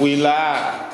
We live.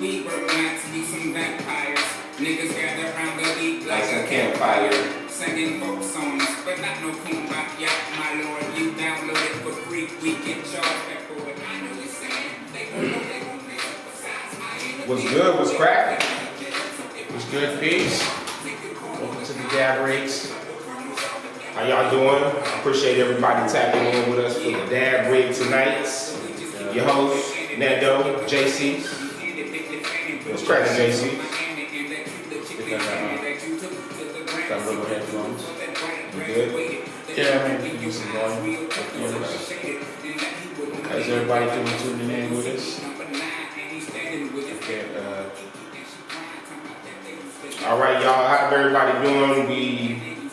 We were meant to be some vampires. Niggas gather around the deep Like a campfire. Singing folk songs, but not no kumbaya, my lord. You download it for free. We get charged back for it. I know you're saying they gon' miss it. Besides, I ain't What's good? What's cracking? What's good, peace? Welcome to the Dab Rigs. How y'all doing? I appreciate everybody tapping in with us for the Dab Rig tonight. Your host, Nando, JC. What's cracking, JC? Got a little headphones. You good? Yeah, I mean, use some volume. How's everybody doing tuning in with us? Okay, All right, y'all. How's everybody doing? We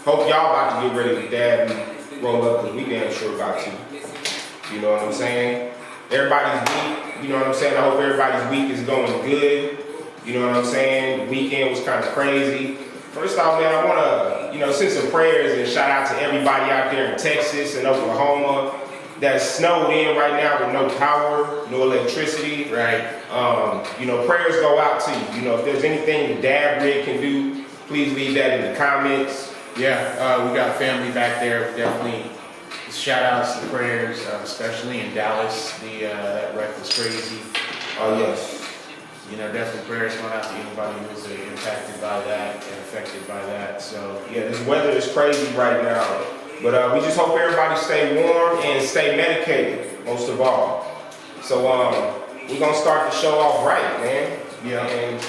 hope y'all about to get ready to dab and roll up because we damn sure about to. You know what I'm saying? Everybody's week. You know what I'm saying? I hope everybody's week is going good. You know what I'm saying? The weekend was kind of crazy. First off, man, I want to, send some prayers and shout out to everybody out there in Texas and Oklahoma that's snowed in right now with no power, no electricity. right. Prayers go out to you. If there's anything the Dab Rig can do, please leave that in the comments. Yeah, we got family back there. Definitely shout outs and prayers, especially in Dallas. That wreck was crazy. Oh, yes. Definitely prayers going out to anybody who's impacted by that and affected by that. So, Yeah, this weather is crazy right now. But we just hope everybody stay warm and stay medicated, most of all. So we're going to start the show off right, man. yeah. And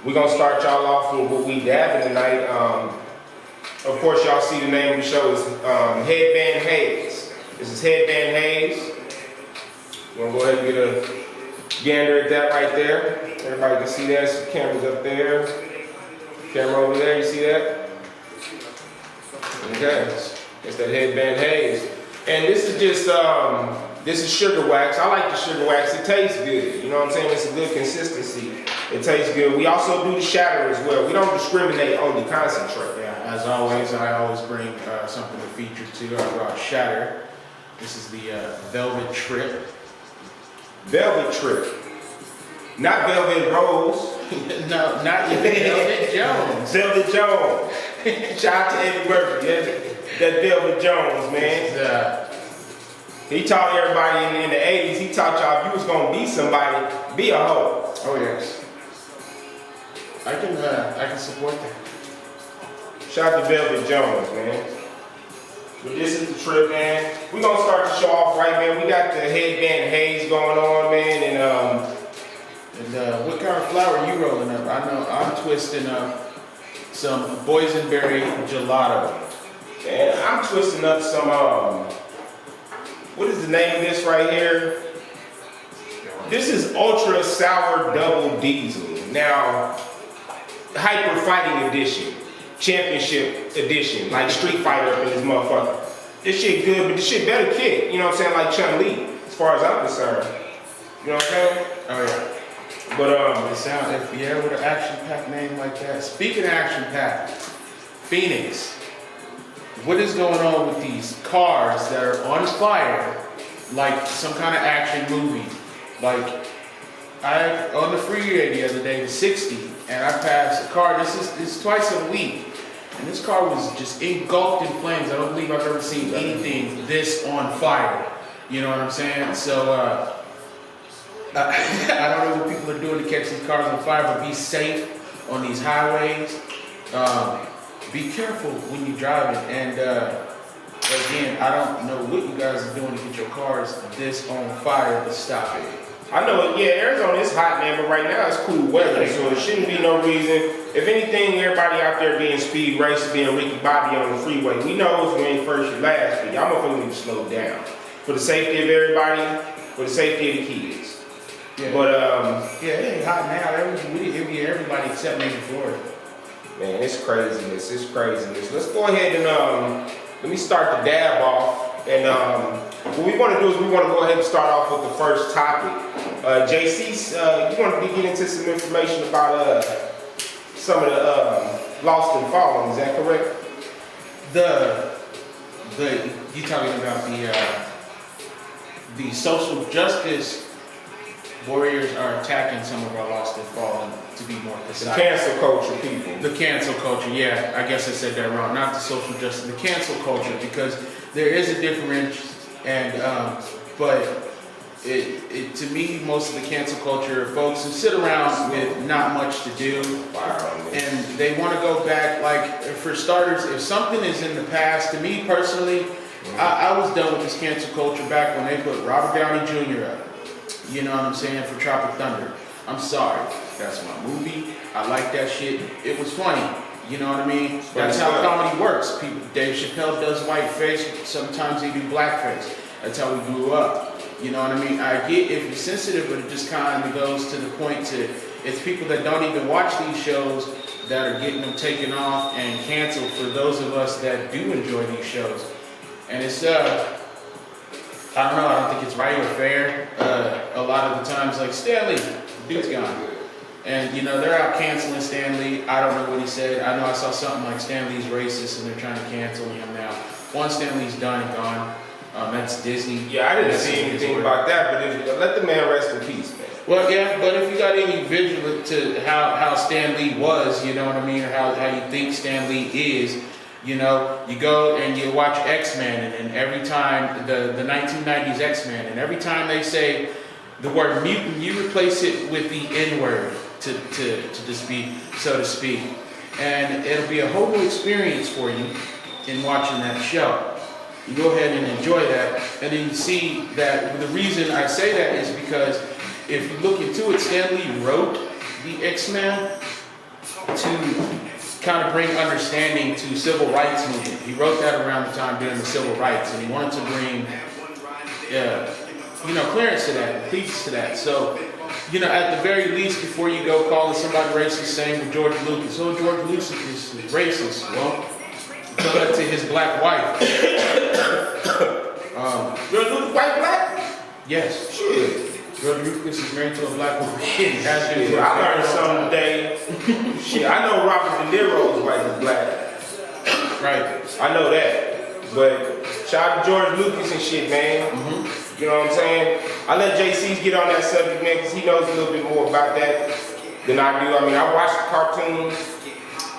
we're going to start y'all off with what we dabbing tonight. Of course, y'all see the name of the show is Headband Haze. This is Headband Haze. We're going to go ahead and get a gander at that right there. Everybody can see that. Some cameras up there. Camera over there, you see that? Okay. It's that Headband Haze. And this is just, this is sugar wax. I like the sugar wax. It tastes good. You know what I'm saying? It's a good consistency. It tastes good. We also do the shatter as well. We don't discriminate on the concentrate. Yeah, as always, I always bring something to feature too. I brought shatter. This is the Velvet Trip. Velvet Trip. Not Velvet Rose. No, not your Velvet Jones. Velvet Jones. Shout out to Eddie Murphy. That Velvet Jones, man. He taught everybody in the 80s, he taught y'all if you was going to be somebody, be a hoe. Oh, yes. I can support that. Shout out to Velvet Jones, man. But this is the trip, man. We're going to start the show off right, man. We got the Headband Haze going on, man. And what kind of flower are you rolling up? I know I'm twisting up some boysenberry gelato. man, I'm twisting up some, what is the name of this right here? This is Ultra Sour Double Diesel. Now, Hyper Fighting Edition. Championship edition, like Street Fighter up in this motherfucker. This shit good, but this shit better kick, you know what I'm saying, like Chun-Li, as far as I'm concerned. You know what I'm saying? Oh yeah. But It sounds with an action-packed name like that. Speaking of action-packed, Phoenix. What is going on with these cars that are on fire, like some kind of action movie? Like I on the freeway the other day, 60, and I passed a car. This is twice a week. And this car was just engulfed in flames. I don't believe I've ever seen anything this on fire. You know what I'm saying? So I don't know what people are doing to catch these cars on fire, but be safe on these highways. Be careful when you're driving. And again, I don't know what you guys are doing to get your cars this on fire to stop it. I know, yeah, Arizona is hot, man, but right now it's cool weather, so there shouldn't be no reason. If anything, everybody out there being speed racers, being Ricky Bobby on the freeway, we know if you ain't first, you last, but y'all motherfuckers need to slow down. For the safety of everybody, for the safety of the kids. Yeah. But, yeah, it ain't hot now. It'll be everybody except maybe Florida. man, it's craziness, it's craziness. Let's go ahead and, let me start the dab off. And what we want to do is we want to go ahead and start off with the first topic. JC, you want to get into some information about some of the lost and fallen, is that correct? You talking about the social justice warriors are attacking some of our lost and fallen, to be more The precise. cancel culture people. The cancel culture, yeah, I guess I said that wrong. Not the social justice, the cancel culture, because there is a difference, and but it to me, most of the cancel culture are folks who sit around with not much to do, and they want to go back. Like, for starters, if something is in the past, to me personally, I was done with this cancel culture back when they put Robert Downey Jr. up. You know what I'm saying, for Tropic Thunder. I'm sorry, that's my movie. I like that shit. It was funny. You know what I mean? That's how comedy works. People, Dave Chappelle does whiteface. Sometimes they do blackface. That's how we grew up. You know what I mean? I get if you're sensitive, but it just kind of goes to the point to, it's people that don't even watch these shows that are getting them taken off and canceled for those of us that do enjoy these shows. And it's, I don't know, I don't think it's right or fair. A lot of the times, like Stan Lee, the dude's gone. And you know, they're out canceling Stan Lee. I don't know what he said. I know I saw something like Stan Lee's racist and they're trying to cancel him now. Once Stan Lee's done and gone, that's Disney. Yeah, I didn't see anything about that, but let the man rest in peace, man. Well, yeah, but if you got any visual to how Stan Lee was, you know what I mean, or how you think Stan Lee is, you know, you go and you watch X-Men, and every time, the 1990s X-Men, and every time they say the word mutant, you replace it with the N-word, to speak, so to speak. And it'll be a whole new experience for you in watching that show. You go ahead and enjoy that, and then you see that the reason I say that is because if you look into it, Stan Lee wrote the X-Men to kind of bring understanding to civil rights movement. He wrote that around the time during the civil rights, and he wanted to bring, clearance to that, cleats to that. So, you know, at the very least, before you go calling somebody racist, saying to George Lucas, oh, George Lucas is racist. Well, tell that to his black wife. George Lucas, black? Yes. Shit. George Lucas is married to a black woman. I learned something today. Shit, I know Robert De Niro's wife is black. Right. I know that. But shout out to George Lucas and shit, man. Mm-hmm. You know what I'm saying? I let JC's get on that subject, man, because he knows a little bit more about that than I do. I mean, I watch the cartoons.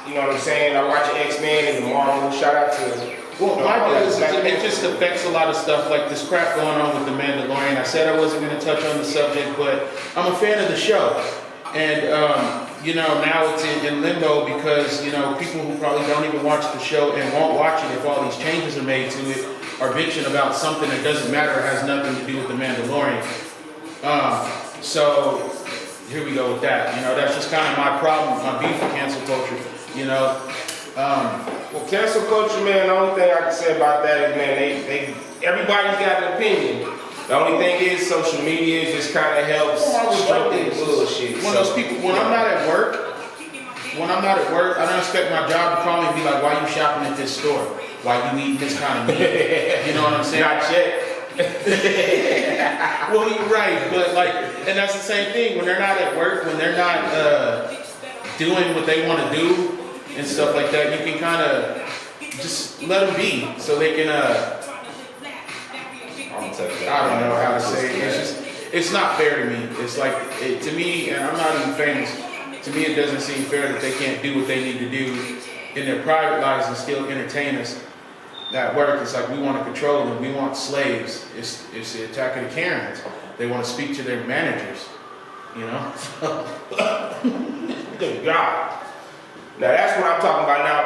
You know what I'm saying? I watch X-Men and the Marvel. Shout out to... Well, my deal is it just affects a lot of stuff, like this crap going on with The Mandalorian. I said I wasn't going to touch on the subject, but I'm a fan of the show. And, now it's in limbo because, people who probably don't even watch the show and won't watch it if all these changes are made to it are bitching about something that doesn't matter or has nothing to do with The Mandalorian. So, here we go with that. That's just kind of my problem, my beef with cancel culture, Well, cancel culture, man, the only thing I can say about that is, man, everybody's got an opinion. The only thing is social media just kind of helps stroke the bullshit. One of those people, when I'm not at work, I don't expect my job to call me and be like, why you shopping at this store? Why you eating this kind of meat? You know what I'm saying? Not yet. Well, you're right, but and that's the same thing. When they're not at work, when they're not doing what they want to do and stuff like that, you can kind of just let them be so they can, I don't know how to say it. It's not fair to me. It's like, to me, and I'm not even famous, to me it doesn't seem fair that they can't do what they need to do in their private lives and still entertain us. At work, it's like we want to control them. We want slaves. It's the attack of the Karens. They want to speak to their managers, Good God. Now that's what I'm talking about now.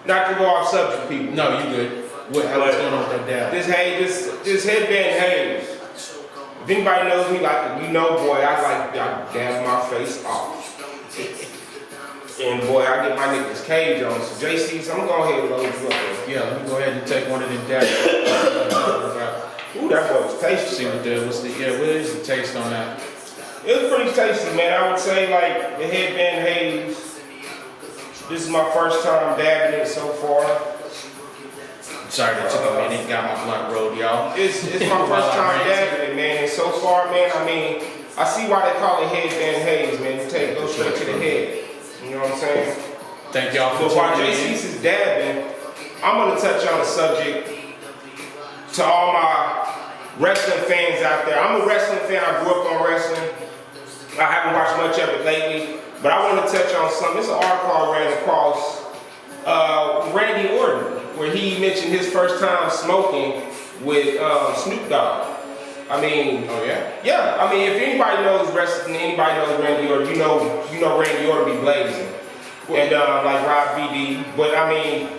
Not to go off subject, people. No, you good. What's going on with that dab? This Headband Haze. If anybody knows me, boy, I dab my face off. And boy, I get my niggas cage on. So JC's, I'm gonna go ahead and load you up. Yeah, let me go ahead and take one of them dabs. Ooh, that boy was tasty. See what is the taste on that? It was pretty tasty, man. I would say like the Headband Haze. This is my first time dabbing it so far. Sorry that took a minute. Got my blunt rolled, y'all. It's my first time dabbing it, man. And so far, man, I mean, I see why they call it Headband Haze, man. You go straight to the head. You know what I'm saying? Thank y'all for But while tuning in. JC's is dabbing, I'm gonna touch on a subject to all my wrestling fans out there. I'm a wrestling fan. I grew up on wrestling. I haven't watched much of it lately, but I want to touch on something. It's an article I ran across. Randy Orton, where he mentioned his first time smoking with Snoop Dogg. I mean, Oh yeah? yeah. I mean, if anybody knows wrestling, anybody knows Randy Orton, you know Randy Orton be blazing, and like Rob VD. But I mean,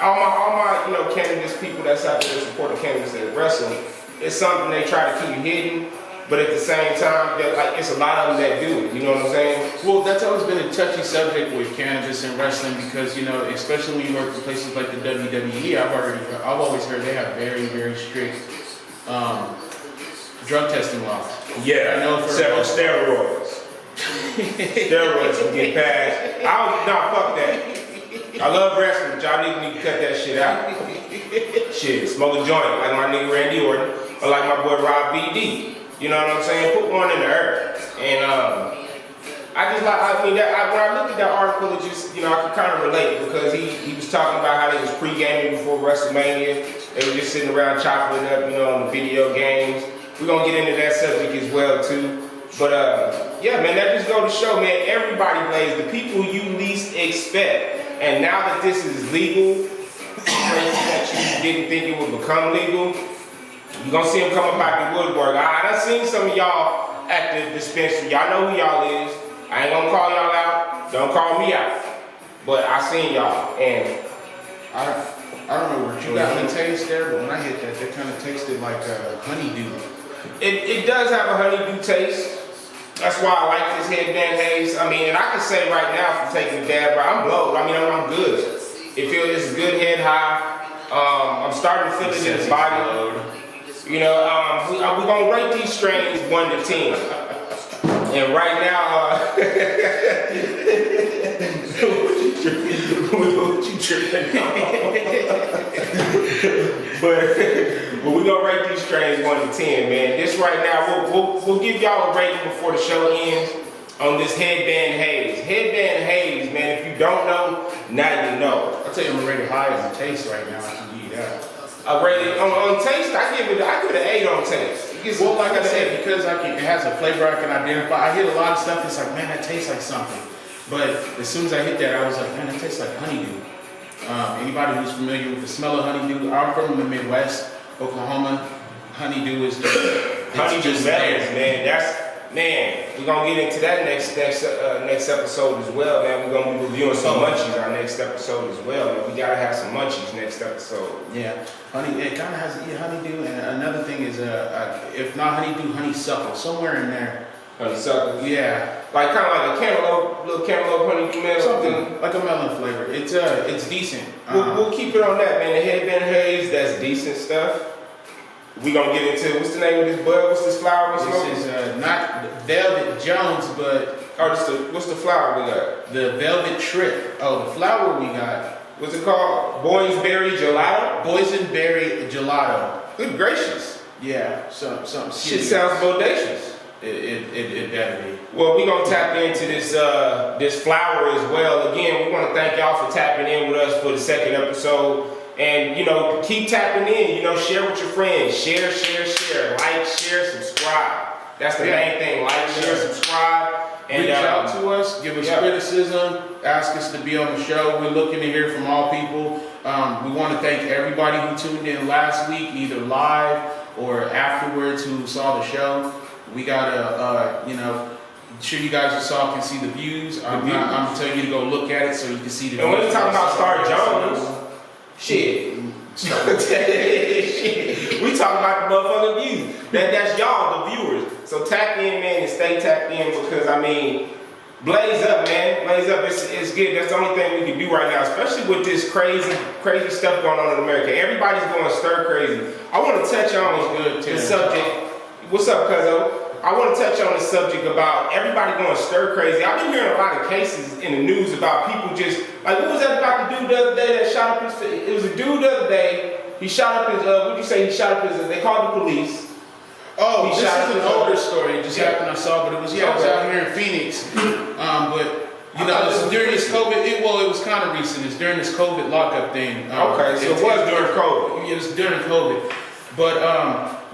all my cannabis people that's out there supporting cannabis that wrestle, it's something they try to keep hidden. But at the same time, like it's a lot of them that do it. You know what I'm saying? Well, that's always been a touchy subject with cannabis and wrestling because, especially when you work in places like the WWE, I've always heard they have very, very strict drug testing laws. Yeah, I know for several steroids. Steroids can get passed. Fuck that. I love wrestling, but y'all need to cut that shit out. Shit, smoke a joint like my nigga Randy Orton or like my boy Rob VD. You know what I'm saying? Put one in the earth. And when I looked at that article, it just, I could kind of relate because he was talking about how they was pre-gaming before WrestleMania. They were just sitting around chopping it up, on the video games. We're gonna get into that subject as well too. But yeah, man, that just go to show, man, everybody plays the people you least expect. And now that this is legal, that you didn't think it would become legal, you're gonna see them come up out the woodwork. I done seen some of y'all at the dispensary. Y'all know who y'all is. I ain't gonna call y'all out. Don't call me out. But I seen y'all, and I don't know what you got in the taste there, but when I hit that kind of tasted like honeydew. it does have a honeydew taste. That's why I like this Headband Haze. I mean, and I can say right now from taking the dab, I'm blowed. I mean, I'm good. It feels it's a good head high. I'm starting to feel it in the body. We're gonna rate these strains 1 to 10. And right now, what you tripping on? but we're gonna rate these strains 1 to 10, man. This right now, we'll give y'all a rating before the show ends on this Headband Haze. Headband Haze, man, if you don't know, now you know. I'll tell you I'm gonna rate it high on taste right now. I can give you that. I rated on taste. I give it an 8 on taste. Well, like I said, because it has a flavor I can identify. I hit a lot of stuff that's like, man, that tastes like something. But as soon as I hit that, I was like, man, that tastes like honeydew. Anybody who's familiar with the smell of honeydew, I'm from the Midwest, Oklahoma. Honeydew is just honeydew melons, man. We're gonna get into that next episode as well, man. We're gonna be reviewing some munchies our next episode as well, man. We gotta have some munchies next episode. Yeah, it kind of has honeydew, and another thing is, if not honeydew, honeysuckle, somewhere in there. Honeysuckle? Yeah. Like kind of like a cantaloupe, little cantaloupe honeydew melon. Something like a melon flavor. It's decent. We'll keep it on that, man. The Headband Haze, that's decent stuff. We gonna get into what's the name of this bud? What's this flower? This is not Velvet Jones, but what's the flower we got? The Velvet Trip. Oh, the flower we got. What's it called? Boysenberry Gelato. Boysenberry Gelato. Good gracious. Yeah, some shit sounds bodacious. It better be. Well, we're gonna tap into this flower as well. Again, we want to thank y'all for tapping in with us for the second episode. And keep tapping in. Share with your friends. Share. Like, share, subscribe. That's the main thing. Like, share, subscribe. And reach out to us. Give us criticism. Ask us to be on the show. We're looking to hear from all people. We want to thank everybody who tuned in last week, either live or afterwards, who saw the show. We gotta, sure you guys who saw can see the views. I'm telling you to go look at it so you can see the views. And when we talking about Star Jones. Shit. We talking about the motherfucking views. That's y'all, the viewers. So tap in, man, and stay tapped in because blaze up, man. Blaze up. It's good. That's the only thing we can do right now, especially with this crazy stuff going on in America. Everybody's going stir crazy. I want to touch on the subject. What's up, cuzzo? I want to touch on the subject about everybody going stir crazy. I've been hearing a lot of cases in the news about people just, like, what was that about the dude the other day that shot up his, it was a dude the other day, he shot up his, what'd you say, he shot up his, they called the police. Oh, this is an older story, it just happened I saw, but it was out here in Phoenix. But, this is during this COVID, it was kind of recent, it's during this COVID lockup thing. Okay, so it was during COVID. It was during COVID. But,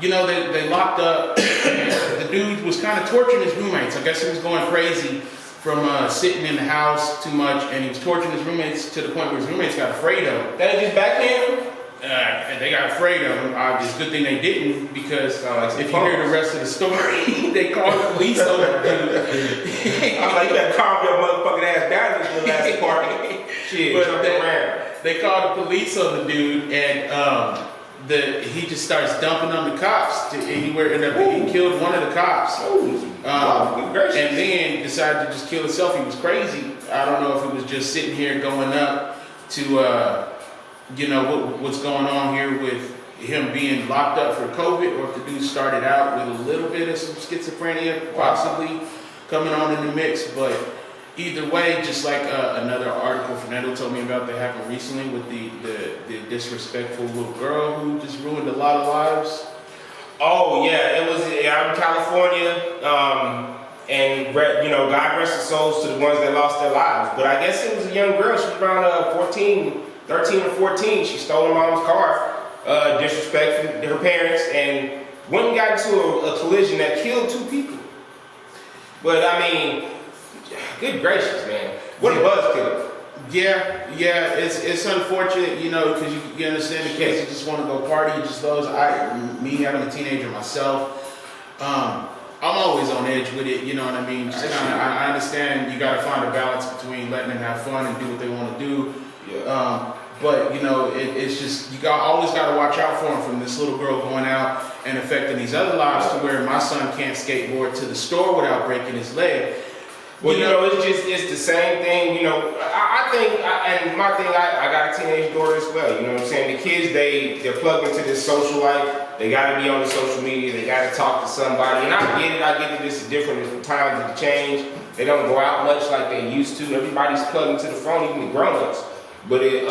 you know, they locked up. The dude was kind of torturing his roommates. I guess he was going crazy from sitting in the house too much, and he was torturing his roommates to the point where his roommates got afraid of him. They just backhand him? And they got afraid of him. It's a good thing they didn't, because if you hear the rest of the story, they called the police on the dude. I'm like, you gotta calm your motherfucking ass down this little ass party. Shit, But jump around. they called the police on the dude, and he just starts dumping on the cops. And he killed one of the cops. Good gracious. And then decided to just kill himself. He was crazy. I don't know if it was just sitting here going up to, you know, what's going on here with him being locked up for COVID, or if the dude started out with a little bit of some schizophrenia possibly coming on in the mix. But either way, just like another article Fernando told me about that happened recently with the disrespectful little girl who just ruined a lot of lives. Oh yeah, it was out in California, and you know, God rest the souls to the ones that lost their lives. But I guess it was a young girl. She was around 13 or 14. She stole her mom's car, disrespecting her parents, and went and got into a collision that killed 2 people. But I mean, good gracious, man, what a buzzkill. Yeah, it's unfortunate, you know, because you understand the case. You just want to go party, you just those. Me having a teenager myself, I'm always on edge with it. You know what I mean? Just I understand you got to find a balance between letting them have fun and do what they want to do. Yeah. But you know, it's just always got to watch out for them from this little girl going out and affecting these other lives, to where my son can't skateboard to the store without breaking his leg. Well, you know, it's the same thing. You know, I think, and my thing, I got a teenage daughter as well. You know what I'm saying? The kids, they're plugged into this social life. They got to be on the social media. They got to talk to somebody. And I get it. This is different times have changed. They don't go out much like they used to. Everybody's plugged into the phone, even the grown-ups. But you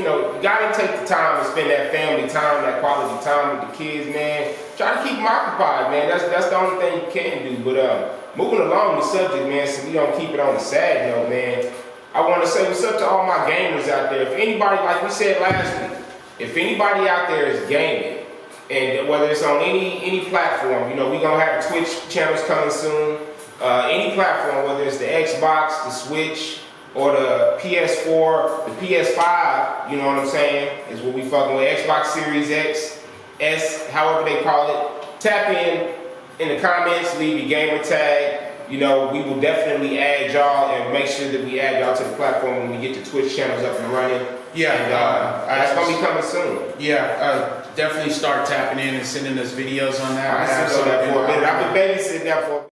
know, you got to take the time to spend that family time, that quality time with the kids, man. Try to keep them occupied, man. That's the only thing you can do. But moving along the subject, man, so we don't keep it on the sad note, man. I want to say what's up to all my gamers out there. If anybody, like we said last week, if anybody out there is gaming, and whether it's on any platform, you know, we're gonna have Twitch channels coming soon. Any platform, whether it's the Xbox, the Switch, or the PS4, the PS5, you know what I'm saying, is what we fucking with. Xbox Series X, S, however they call it. Tap in the comments, leave your gamer tag. You know, we will definitely add y'all and make sure that we add y'all to the platform when we get the Twitch channels up and running. Yeah, and, that's gonna be coming soon. Yeah, definitely start tapping in and sending us videos on that. I've been babysitting that for